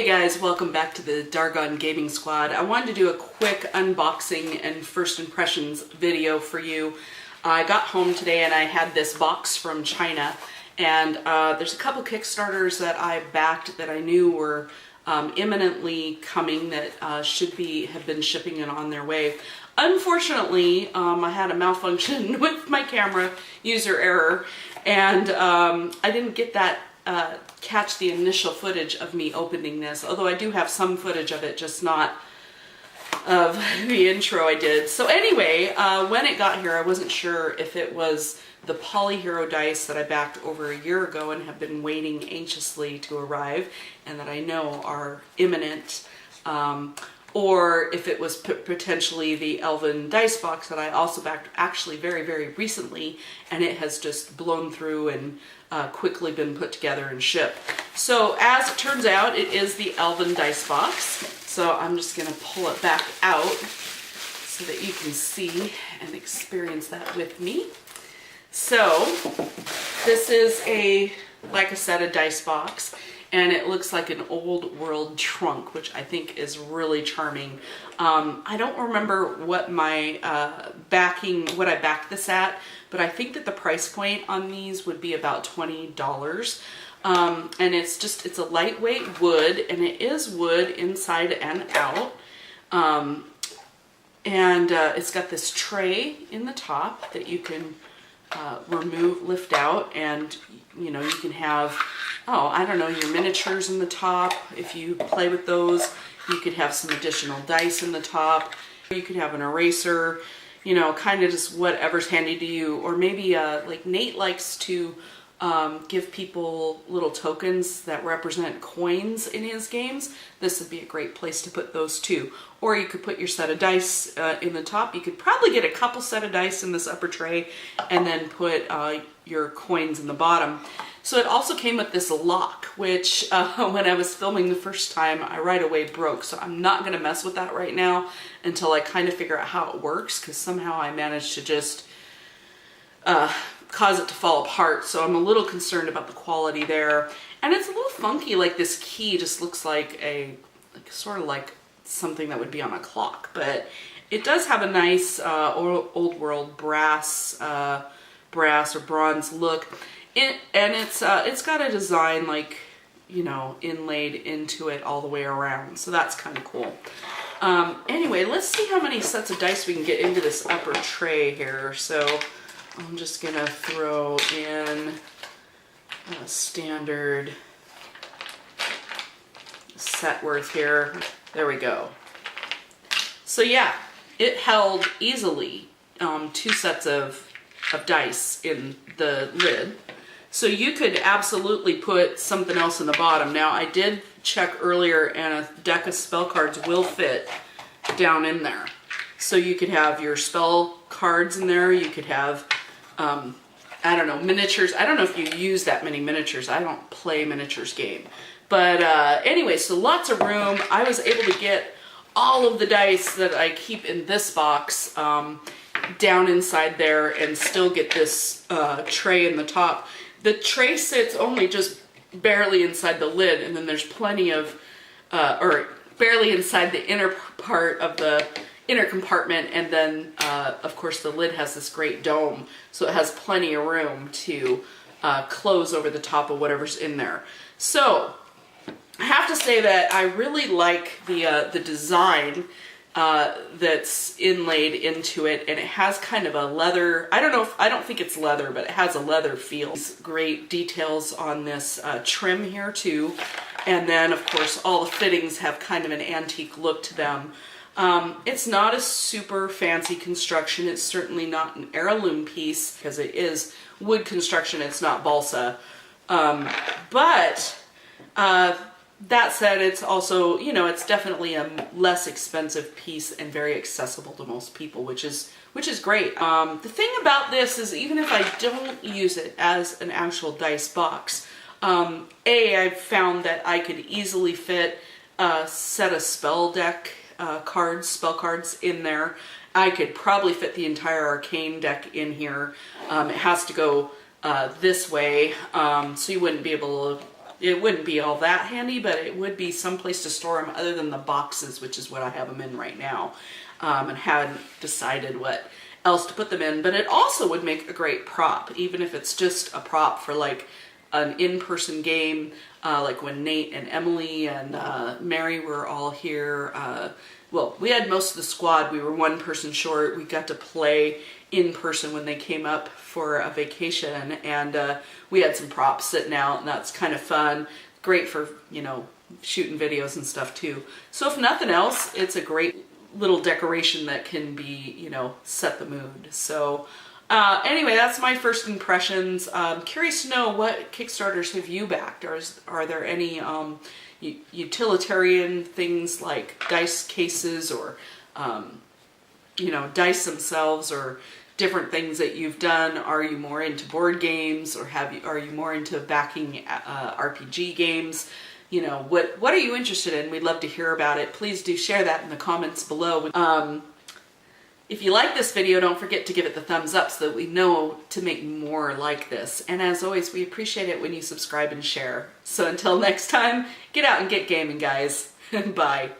Hey guys, welcome back to the Dargon Gaming Squad. I wanted to do a quick unboxing and first impressions video for you. I got home today and I had this box from China, and there's a couple Kickstarters that I backed that I knew were imminently coming that have been shipping and on their way. Unfortunately, I had a malfunction with my camera, user error, and I didn't get that catch the initial footage of me opening this, although I do have some footage of it, just not of the intro I did. So anyway, when it got here, I wasn't sure if it was the Polyhero dice that I backed over a year ago and have been waiting anxiously to arrive and that I know are imminent, or if it was potentially the Elven dice box that I also backed actually very, very recently, and it has just blown through and quickly been put together and shipped. So as it turns out, it is the Elven dice box. So I'm just gonna pull it back out so that you can see and experience that with me. So this is like I said, a dice box, and it looks like an old world trunk, which I think is really charming. I don't remember what my what I backed this at, but I think that the price point on these would be about $20. And it's a lightweight wood, and it is wood inside and out. It's got this tray in the top that you can lift out, and you can have, I don't know, your miniatures in the top. If you play with those, you could have some additional dice in the top. You could have an eraser, kind of just whatever's handy to you. Or maybe like Nate likes to give people little tokens that represent coins in his games. This would be a great place to put those too. Or you could put your set of dice in the top. You could probably get a couple set of dice in this upper tray and then put your coins in the bottom. So it also came with this lock, which when I was filming the first time, I right away broke. So I'm not gonna mess with that right now until I kind of figure out how it works, because somehow I managed to just cause it to fall apart. So I'm a little concerned about the quality there. And it's a little funky, like this key just looks like sort of like something that would be on a clock, but it does have a nice old world brass or bronze look. And it's got a design like, inlaid into it all the way around. So that's kind of cool. Anyway, let's see how many sets of dice we can get into this upper tray here. So I'm just gonna throw in a standard set worth here. There we go. So yeah, it held easily 2 sets of dice in the lid. So you could absolutely put something else in the bottom. Now I did check earlier, and a deck of spell cards will fit down in there. So you could have your spell cards in there. You could have, I don't know, miniatures. I don't know if you use that many miniatures. I don't play miniatures game. But anyway, so lots of room. I was able to get all of the dice that I keep in this box down inside there and still get this tray in the top. The tray sits only just barely inside the lid, and then there's plenty of, or barely inside the inner part of the inner compartment, and then of course the lid has this great dome, so it has plenty of room to close over the top of whatever's in there. So I have to say that I really like the design that's inlaid into it, and it has kind of a leather, I don't think it's leather, but it has a leather feel. Great details on this trim here too, and then of course all the fittings have kind of an antique look to them. It's not a super fancy construction. It's certainly not an heirloom piece because it is wood construction. It's not balsa, but that said, it's also, it's definitely a less expensive piece and very accessible to most people, which is great. The thing about this is, even if I don't use it as an actual dice box, I've found that I could easily fit a set of spell cards in there. I could probably fit the entire arcane deck in here. It has to go this way, so you wouldn't be able to it wouldn't be all that handy, but it would be some place to store them other than the boxes, which is what I have them in right now, and hadn't decided what else to put them in. But it also would make a great prop, even if it's just a prop for like an in-person game, like when Nate and Emily and Mary were all here. Well, we had most of the squad. We were one person short. We got to play in person when they came up for a vacation, and we had some props sitting out, and that's kind of fun. Great for, you know, shooting videos and stuff too. So if nothing else, it's a great little decoration that can be, you know, set the mood. So anyway, that's my first impressions. Curious to know, what Kickstarters have you backed? Or are there any utilitarian things like dice cases, or you know, dice themselves, or different things that you've done? Are you more into board games, or are you more into backing RPG games? You know, what are you interested in? We'd love to hear about it. Please do share that in the comments below. If you like this video, don't forget to give it the thumbs up so that we know to make more like this. And as always, we appreciate it when you subscribe and share. So until next time, get out and get gaming, guys. Bye.